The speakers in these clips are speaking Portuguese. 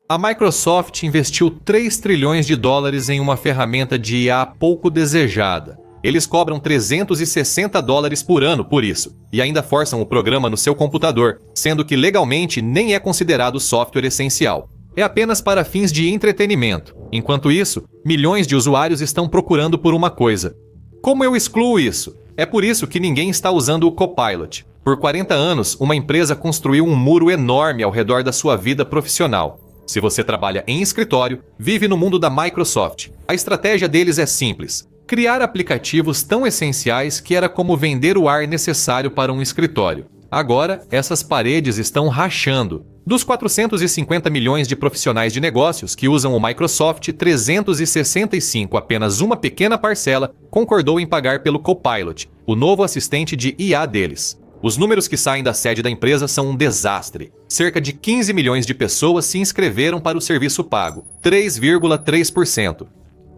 A Microsoft investiu 3 trilhões de dólares em uma ferramenta de IA pouco desejada. Eles cobram $360 por ano por isso, e ainda forçam o programa no seu computador, sendo que legalmente nem é considerado software essencial. É apenas para fins de entretenimento. Enquanto isso, milhões de usuários estão procurando por uma coisa. Como eu excluo isso? É por isso que ninguém está usando o Copilot. Por 40 anos, uma empresa construiu um muro enorme ao redor da sua vida profissional. Se você trabalha em escritório, vive no mundo da Microsoft. A estratégia deles é simples: criar aplicativos tão essenciais que era como vender o ar necessário para um escritório. Agora, essas paredes estão rachando. Dos 450 milhões de profissionais de negócios que usam o Microsoft, 365, apenas uma pequena parcela, concordou em pagar pelo Copilot, o novo assistente de IA deles. Os números que saem da sede da empresa são um desastre. Cerca de 15 milhões de pessoas se inscreveram para o serviço pago, 3,3%.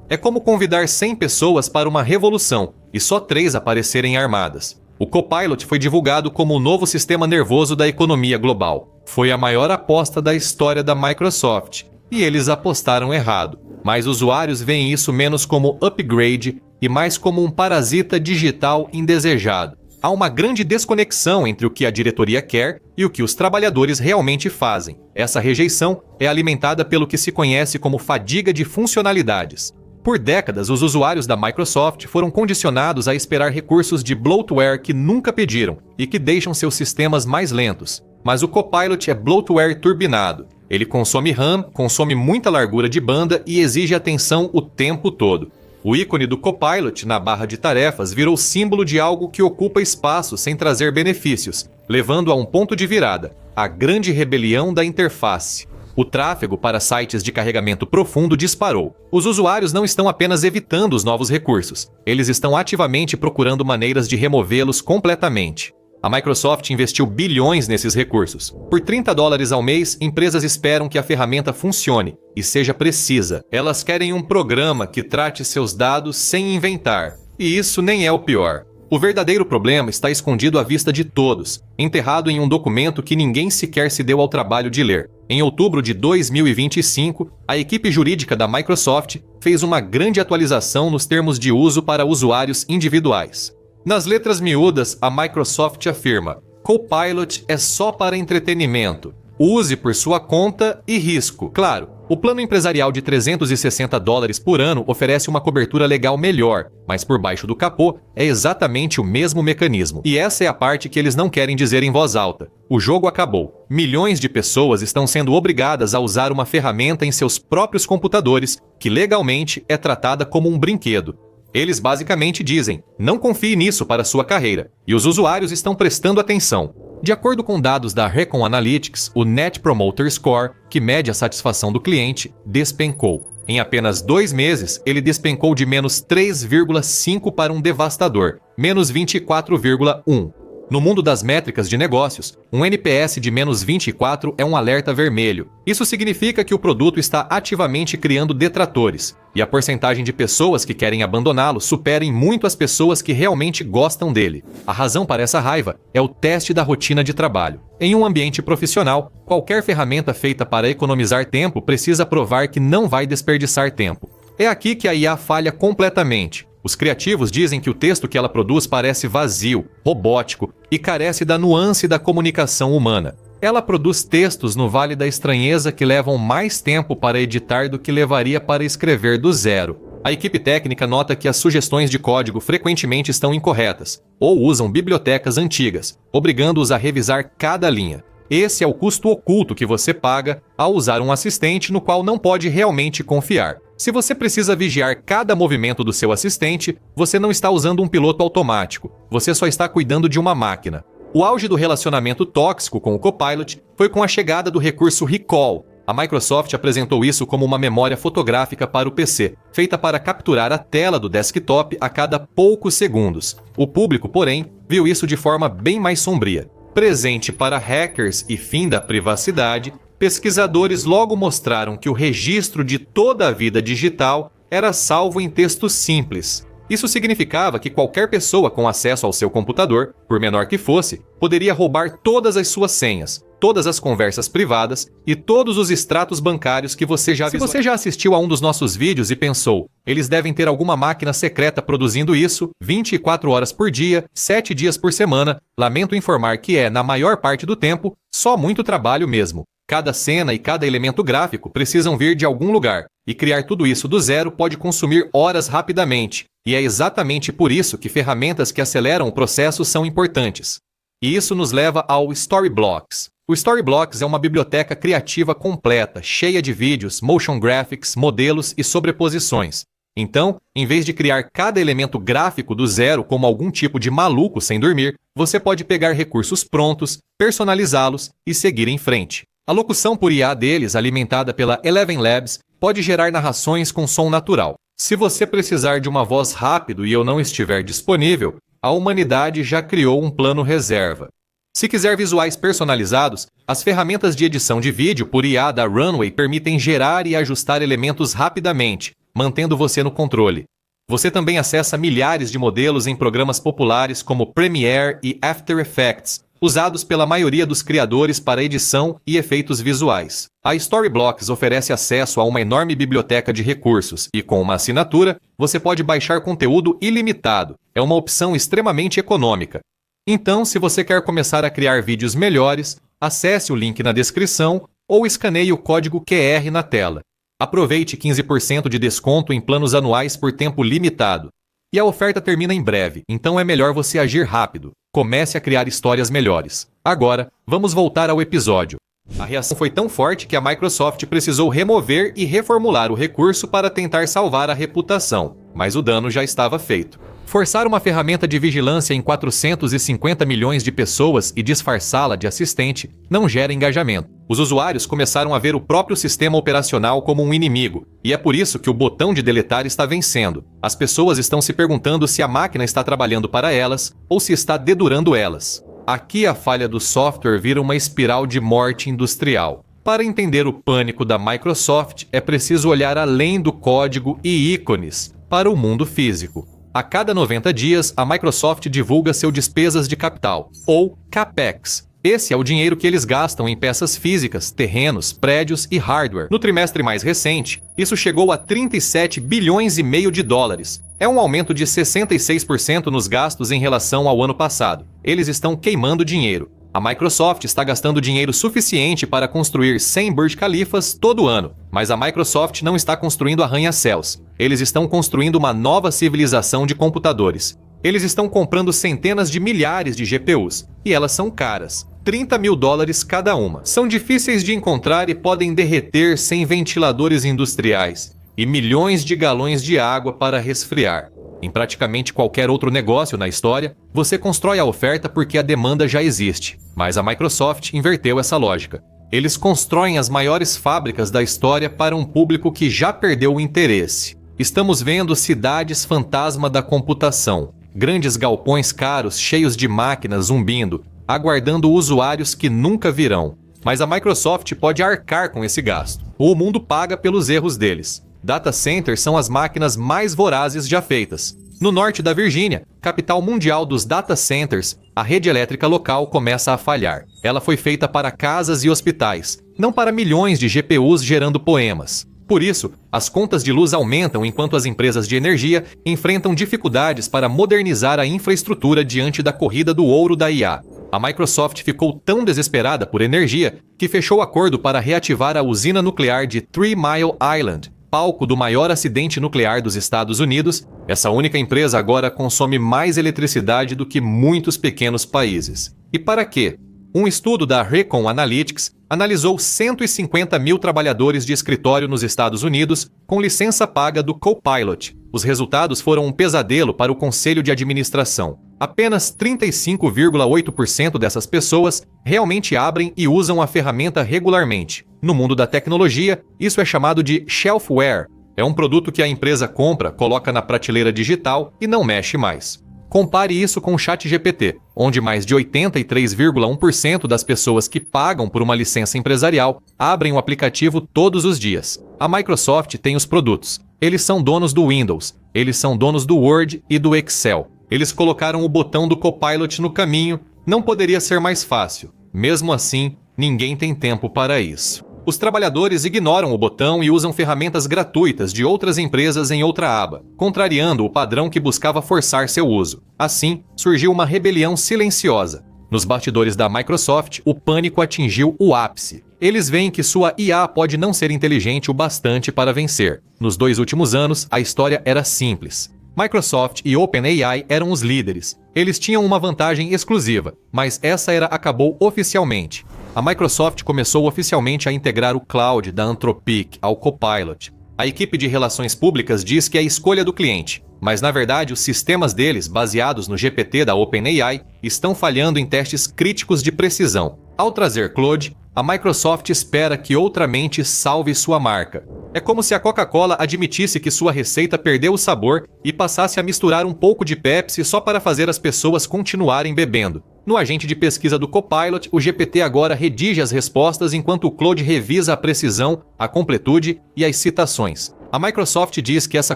É como convidar 100 pessoas para uma revolução e só 3 aparecerem armadas. O Copilot foi divulgado como o novo sistema nervoso da economia global. Foi a maior aposta da história da Microsoft, e eles apostaram errado. Mas usuários veem isso menos como upgrade e mais como um parasita digital indesejado. Há uma grande desconexão entre o que a diretoria quer e o que os trabalhadores realmente fazem. Essa rejeição é alimentada pelo que se conhece como fadiga de funcionalidades. Por décadas, os usuários da Microsoft foram condicionados a esperar recursos de bloatware que nunca pediram e que deixam seus sistemas mais lentos. Mas o Copilot é bloatware turbinado. Ele consome RAM, consome muita largura de banda e exige atenção o tempo todo. O ícone do Copilot na barra de tarefas virou símbolo de algo que ocupa espaço sem trazer benefícios, levando a um ponto de virada: a grande rebelião da interface. O tráfego para sites de carregamento profundo disparou. Os usuários não estão apenas evitando os novos recursos, eles estão ativamente procurando maneiras de removê-los completamente. A Microsoft investiu bilhões nesses recursos. Por $30 ao mês, empresas esperam que a ferramenta funcione e seja precisa. Elas querem um programa que trate seus dados sem inventar. E isso nem é o pior. O verdadeiro problema está escondido à vista de todos, enterrado em um documento que ninguém sequer se deu ao trabalho de ler. Em outubro de 2025, a equipe jurídica da Microsoft fez uma grande atualização nos termos de uso para usuários individuais. Nas letras miúdas, a Microsoft afirma: Copilot é só para entretenimento. Use por sua conta e risco. Claro, o plano empresarial de $360 por ano oferece uma cobertura legal melhor, mas por baixo do capô é exatamente o mesmo mecanismo. E essa é a parte que eles não querem dizer em voz alta. O jogo acabou. Milhões de pessoas estão sendo obrigadas a usar uma ferramenta em seus próprios computadores que legalmente é tratada como um brinquedo. Eles basicamente dizem: não confie nisso para sua carreira, e os usuários estão prestando atenção. De acordo com dados da Recon Analytics, o Net Promoter Score, que mede a satisfação do cliente, despencou. Em apenas 2 meses, ele despencou de menos 3,5 para um devastador, menos 24,1. No mundo das métricas de negócios, um NPS de menos 24 é um alerta vermelho. Isso significa que o produto está ativamente criando detratores, e a porcentagem de pessoas que querem abandoná-lo supera em muito as pessoas que realmente gostam dele. A razão para essa raiva é o teste da rotina de trabalho. Em um ambiente profissional, qualquer ferramenta feita para economizar tempo precisa provar que não vai desperdiçar tempo. É aqui que a IA falha completamente. Os criativos dizem que o texto que ela produz parece vazio, robótico e carece da nuance da comunicação humana. Ela produz textos no Vale da Estranheza que levam mais tempo para editar do que levaria para escrever do zero. A equipe técnica nota que as sugestões de código frequentemente estão incorretas ou usam bibliotecas antigas, obrigando-os a revisar cada linha. Esse é o custo oculto que você paga ao usar um assistente no qual não pode realmente confiar. Se você precisa vigiar cada movimento do seu assistente, você não está usando um piloto automático, você só está cuidando de uma máquina. O auge do relacionamento tóxico com o Copilot foi com a chegada do recurso Recall. A Microsoft apresentou isso como uma memória fotográfica para o PC, feita para capturar a tela do desktop a cada poucos segundos. O público, porém, viu isso de forma bem mais sombria. Presente para hackers e fim da privacidade, pesquisadores logo mostraram que o registro de toda a vida digital era salvo em texto simples. Isso significava que qualquer pessoa com acesso ao seu computador, por menor que fosse, poderia roubar todas as suas senhas. todas as conversas privadas e todos os extratos bancários que você já viu. Se você já assistiu a um dos nossos vídeos e pensou, eles devem ter alguma máquina secreta produzindo isso 24 horas por dia, 7 dias por semana, lamento informar que é, na maior parte do tempo, só muito trabalho mesmo. Cada cena e cada elemento gráfico precisam vir de algum lugar, e criar tudo isso do zero pode consumir horas rapidamente, e é exatamente por isso que ferramentas que aceleram o processo são importantes. E isso nos leva ao Storyblocks. O Storyblocks é uma biblioteca criativa completa, cheia de vídeos, motion graphics, modelos e sobreposições. Então, em vez de criar cada elemento gráfico do zero como algum tipo de maluco sem dormir, você pode pegar recursos prontos, personalizá-los e seguir em frente. A locução por IA deles, alimentada pela Eleven Labs, pode gerar narrações com som natural. Se você precisar de uma voz rápido e eu não estiver disponível, a humanidade já criou um plano reserva. Se quiser visuais personalizados, as ferramentas de edição de vídeo por IA da Runway permitem gerar e ajustar elementos rapidamente, mantendo você no controle. Você também acessa milhares de modelos em programas populares como Premiere e After Effects, usados pela maioria dos criadores para edição e efeitos visuais. A Storyblocks oferece acesso a uma enorme biblioteca de recursos e, com uma assinatura, você pode baixar conteúdo ilimitado. É uma opção extremamente econômica. Então, se você quer começar a criar vídeos melhores, acesse o link na descrição ou escaneie o código QR na tela. Aproveite 15% de desconto em planos anuais por tempo limitado. E a oferta termina em breve, então é melhor você agir rápido. Comece a criar histórias melhores. Agora, vamos voltar ao episódio. A reação foi tão forte que a Microsoft precisou remover e reformular o recurso para tentar salvar a reputação, mas o dano já estava feito. Forçar uma ferramenta de vigilância em 450 milhões de pessoas e disfarçá-la de assistente não gera engajamento. Os usuários começaram a ver o próprio sistema operacional como um inimigo, e é por isso que o botão de deletar está vencendo. As pessoas estão se perguntando se a máquina está trabalhando para elas ou se está dedurando elas. Aqui a falha do software vira uma espiral de morte industrial. Para entender o pânico da Microsoft, é preciso olhar além do código e ícones para o mundo físico. A cada 90 dias, a Microsoft divulga seu despesas de capital, ou CAPEX. Esse é o dinheiro que eles gastam em peças físicas, terrenos, prédios e hardware. No trimestre mais recente, isso chegou a 37 bilhões e meio de dólares. É um aumento de 66% nos gastos em relação ao ano passado. Eles estão queimando dinheiro. A Microsoft está gastando dinheiro suficiente para construir 100 Burj Khalifas todo ano, mas a Microsoft não está construindo arranha-céus. Eles estão construindo uma nova civilização de computadores. Eles estão comprando centenas de milhares de GPUs, e elas são caras. 30 mil dólares cada uma. São difíceis de encontrar e podem derreter sem ventiladores industriais, e milhões de galões de água para resfriar. Em praticamente qualquer outro negócio na história, você constrói a oferta porque a demanda já existe. Mas a Microsoft inverteu essa lógica. Eles constroem as maiores fábricas da história para um público que já perdeu o interesse. Estamos vendo cidades fantasma da computação. Grandes galpões caros cheios de máquinas zumbindo, aguardando usuários que nunca virão. Mas a Microsoft pode arcar com esse gasto. O mundo paga pelos erros deles. Data centers são as máquinas mais vorazes já feitas. No norte da Virgínia, capital mundial dos data centers, a rede elétrica local começa a falhar. Ela foi feita para casas e hospitais, não para milhões de GPUs gerando poemas. Por isso, as contas de luz aumentam enquanto as empresas de energia enfrentam dificuldades para modernizar a infraestrutura diante da corrida do ouro da IA. A Microsoft ficou tão desesperada por energia que fechou acordo para reativar a usina nuclear de Three Mile Island, palco do maior acidente nuclear dos Estados Unidos. Essa única empresa agora consome mais eletricidade do que muitos pequenos países. E para quê? Um estudo da Recon Analytics analisou 150 mil trabalhadores de escritório nos Estados Unidos com licença paga do Copilot. Os resultados foram um pesadelo para o conselho de administração. Apenas 35,8% dessas pessoas realmente abrem e usam a ferramenta regularmente. No mundo da tecnologia, isso é chamado de shelfware. É um produto que a empresa compra, coloca na prateleira digital e não mexe mais. Compare isso com o ChatGPT, onde mais de 83,1% das pessoas que pagam por uma licença empresarial abrem o aplicativo todos os dias. A Microsoft tem os produtos. Eles são donos do Windows, eles são donos do Word e do Excel. Eles colocaram o botão do Copilot no caminho, não poderia ser mais fácil. Mesmo assim, ninguém tem tempo para isso. Os trabalhadores ignoram o botão e usam ferramentas gratuitas de outras empresas em outra aba, contrariando o padrão que buscava forçar seu uso. Assim, surgiu uma rebelião silenciosa. Nos bastidores da Microsoft, o pânico atingiu o ápice. Eles veem que sua IA pode não ser inteligente o bastante para vencer. Nos 2 últimos anos, a história era simples. Microsoft e OpenAI eram os líderes. Eles tinham uma vantagem exclusiva, mas essa era acabou oficialmente. A Microsoft começou oficialmente a integrar o cloud da Anthropic ao Copilot. A equipe de relações públicas diz que é a escolha do cliente, mas na verdade os sistemas deles, baseados no GPT da OpenAI, estão falhando em testes críticos de precisão. Ao trazer Claude, a Microsoft espera que outra mente salve sua marca. É como se a Coca-Cola admitisse que sua receita perdeu o sabor e passasse a misturar um pouco de Pepsi só para fazer as pessoas continuarem bebendo. No agente de pesquisa do Copilot, o GPT agora redige as respostas enquanto o Claude revisa a precisão, a completude e as citações. A Microsoft diz que essa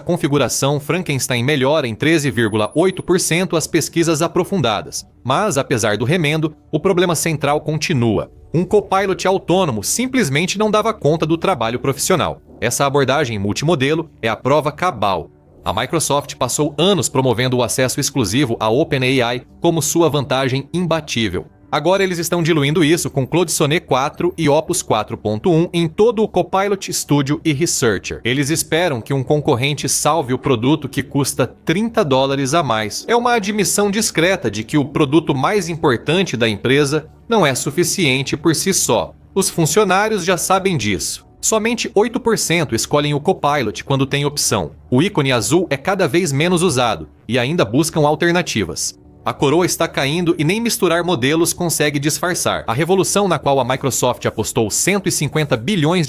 configuração Frankenstein melhora em 13,8% as pesquisas aprofundadas. Mas, apesar do remendo, o problema central continua. Um Copilot autônomo simplesmente não dava conta do trabalho profissional. Essa abordagem multimodelo é a prova cabal. A Microsoft passou anos promovendo o acesso exclusivo à OpenAI como sua vantagem imbatível. Agora eles estão diluindo isso com Claude Sonnet 4 e Opus 4.1 em todo o Copilot Studio e Researcher. Eles esperam que um concorrente salve o produto que custa $30 a mais. É uma admissão discreta de que o produto mais importante da empresa não é suficiente por si só. Os funcionários já sabem disso. Somente 8% escolhem o Copilot quando tem opção. O ícone azul é cada vez menos usado e ainda buscam alternativas. A coroa está caindo e nem misturar modelos consegue disfarçar. A revolução na qual a Microsoft apostou $150 bilhões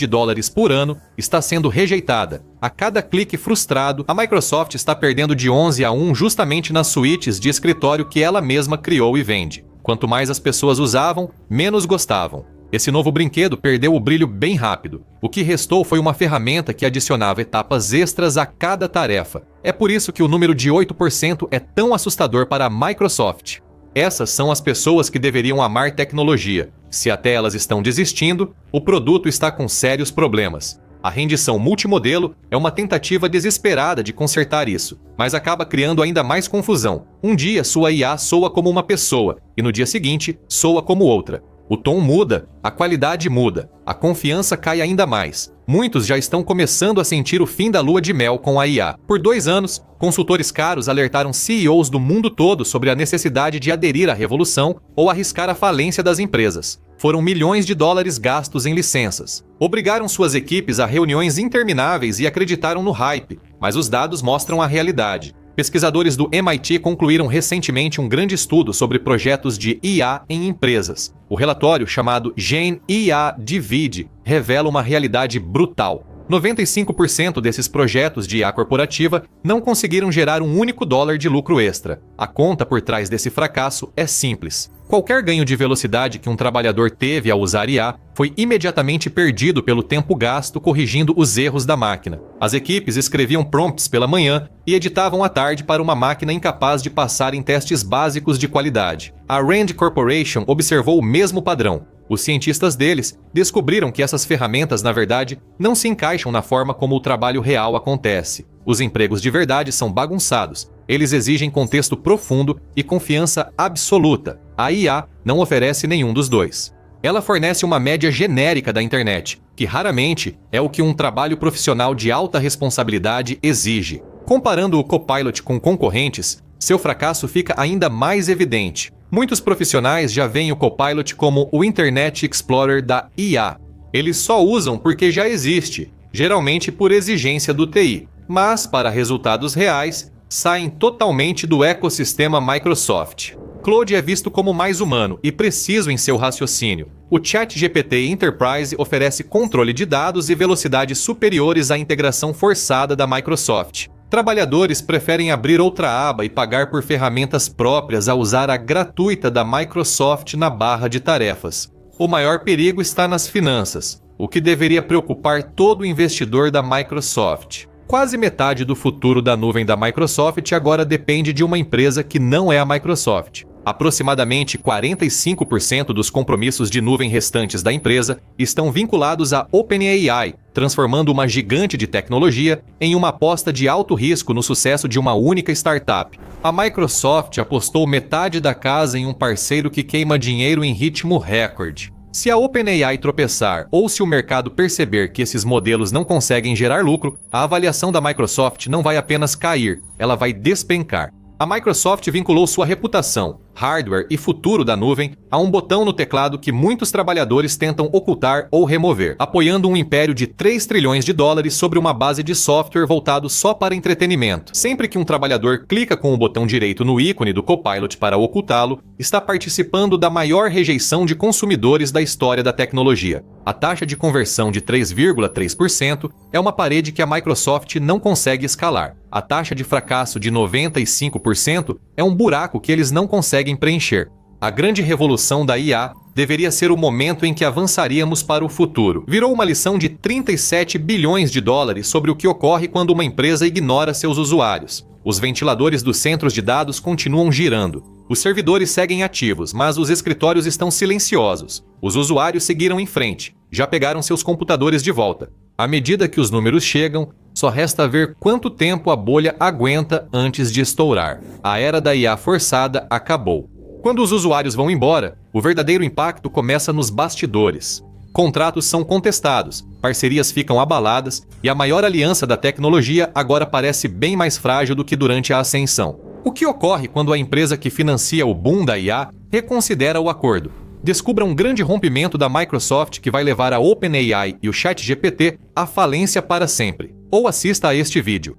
por ano está sendo rejeitada. A cada clique frustrado, a Microsoft está perdendo de 11-1 justamente nas suítes de escritório que ela mesma criou e vende. Quanto mais as pessoas usavam, menos gostavam. Esse novo brinquedo perdeu o brilho bem rápido. O que restou foi uma ferramenta que adicionava etapas extras a cada tarefa. É por isso que o número de 8% é tão assustador para a Microsoft. Essas são as pessoas que deveriam amar tecnologia. Se até elas estão desistindo, o produto está com sérios problemas. A rendição multimodelo é uma tentativa desesperada de consertar isso, mas acaba criando ainda mais confusão. Um dia sua IA soa como uma pessoa e no dia seguinte soa como outra. O tom muda, a qualidade muda, a confiança cai ainda mais. Muitos já estão começando a sentir o fim da lua de mel com a IA. Por 2 anos, consultores caros alertaram CEOs do mundo todo sobre a necessidade de aderir à revolução ou arriscar a falência das empresas. Foram milhões de dólares gastos em licenças. Obrigaram suas equipes a reuniões intermináveis e acreditaram no hype, mas os dados mostram a realidade. Pesquisadores do MIT concluíram recentemente um grande estudo sobre projetos de IA em empresas. O relatório, chamado Gen IA Divide, revela uma realidade brutal. 95% desses projetos de IA corporativa não conseguiram gerar um único dólar de lucro extra. A conta por trás desse fracasso é simples. Qualquer ganho de velocidade que um trabalhador teve ao usar IA foi imediatamente perdido pelo tempo gasto corrigindo os erros da máquina. As equipes escreviam prompts pela manhã e editavam à tarde para uma máquina incapaz de passar em testes básicos de qualidade. A Rand Corporation observou o mesmo padrão. Os cientistas deles descobriram que essas ferramentas, na verdade, não se encaixam na forma como o trabalho real acontece. Os empregos de verdade são bagunçados. Eles exigem contexto profundo e confiança absoluta. A IA não oferece nenhum dos dois. Ela fornece uma média genérica da internet, que raramente é o que um trabalho profissional de alta responsabilidade exige. Comparando o Copilot com concorrentes, seu fracasso fica ainda mais evidente. Muitos profissionais já veem o Copilot como o Internet Explorer da IA. Eles só usam porque já existe, geralmente por exigência do TI. Mas, para resultados reais, saem totalmente do ecossistema Microsoft. Claude é visto como mais humano e preciso em seu raciocínio. O ChatGPT Enterprise oferece controle de dados e velocidades superiores à integração forçada da Microsoft. Trabalhadores preferem abrir outra aba e pagar por ferramentas próprias a usar a gratuita da Microsoft na barra de tarefas. O maior perigo está nas finanças, o que deveria preocupar todo investidor da Microsoft. Quase metade do futuro da nuvem da Microsoft agora depende de uma empresa que não é a Microsoft. Aproximadamente 45% dos compromissos de nuvem restantes da empresa estão vinculados à OpenAI, transformando uma gigante de tecnologia em uma aposta de alto risco no sucesso de uma única startup. A Microsoft apostou metade da casa em um parceiro que queima dinheiro em ritmo recorde. Se a OpenAI tropeçar ou se o mercado perceber que esses modelos não conseguem gerar lucro, a avaliação da Microsoft não vai apenas cair, ela vai despencar. A Microsoft vinculou sua reputação, hardware e futuro da nuvem a um botão no teclado que muitos trabalhadores tentam ocultar ou remover, apoiando um império de 3 trilhões de dólares sobre uma base de software voltado só para entretenimento. Sempre que um trabalhador clica com o botão direito no ícone do Copilot para ocultá-lo, está participando da maior rejeição de consumidores da história da tecnologia. A taxa de conversão de 3,3% é uma parede que a Microsoft não consegue escalar. A taxa de fracasso de 95% é um buraco que eles não conseguem preencher. A grande revolução da IA deveria ser o momento em que avançaríamos para o futuro. Virou uma lição de 37 bilhões de dólares sobre o que ocorre quando uma empresa ignora seus usuários. Os ventiladores dos centros de dados continuam girando. Os servidores seguem ativos, mas os escritórios estão silenciosos. Os usuários seguiram em frente, já pegaram seus computadores de volta. À medida que os números chegam, só resta ver quanto tempo a bolha aguenta antes de estourar. A era da IA forçada acabou. Quando os usuários vão embora, o verdadeiro impacto começa nos bastidores. Contratos são contestados, parcerias ficam abaladas e a maior aliança da tecnologia agora parece bem mais frágil do que durante a ascensão. O que ocorre quando a empresa que financia o boom da IA reconsidera o acordo? Descubra um grande rompimento da Microsoft que vai levar a OpenAI e o ChatGPT à falência para sempre. Ou assista a este vídeo.